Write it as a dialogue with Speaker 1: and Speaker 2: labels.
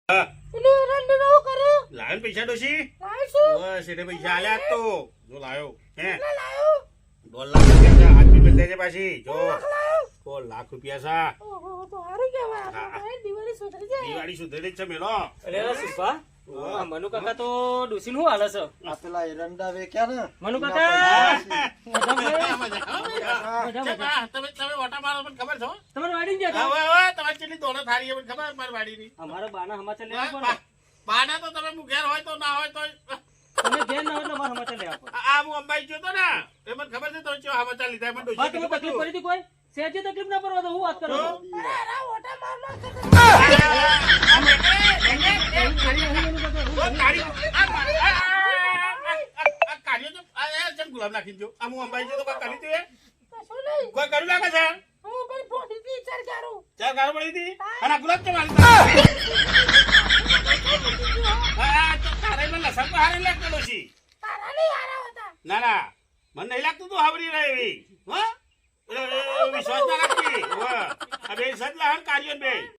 Speaker 1: લાયો પૈસા ડોશી બસ એટલે પૈસા આલ્યા જ તો જો લાયો હે $1 લાખ રૂપિયા હાથ બી બદલે છે પાછી જો $1 લાખ રૂપિયા છે દિવાળી સુધરી જ છે મેલો
Speaker 2: અરે સુભા આ મનુ કાકા તો ડોસી નું હાલે છે
Speaker 3: આ પેલા એરંડા વેક્યા ને
Speaker 2: મનુ કાકા
Speaker 1: તમે ઓટા મારો મને ખબર છો
Speaker 2: તમારે વાડી ગયા
Speaker 1: તમારી કેટલી દોડો થારી મને ખબર મારી વાડીની
Speaker 2: અમારા બાના સમાચાર લેવા પડે
Speaker 1: બાના તો તમે ઘેર હોય તો ના હોય તો
Speaker 2: તમે ઘેર ના હોય તો અમારા સમાચાર લેવા પડે
Speaker 1: આ હું અંબાઈ ગયો તો ને એ મને ખબર છે તમે કેવા સમાચાર લીધા મને
Speaker 2: હા તમે તકલીફ પડી હતી કોઈ સહેજે તકલીફ ના પડવા તો હું વાત કરું ગુલાબ નાખી દો આ હું અંબાઈ ગયો તો કોઈ કરી તું કોઈ કર્યું લાગે છે ચાર ગારો પડી હતી અને આ ગુલાબ કેમ આવી લસણ તો હારી લાગતો ડોશી ના ના મને નહીં લાગતું તું હાવરી રહે એવી હા વિશ્વાસ ના રાખતી બે સજ લાહન કાર્ય બે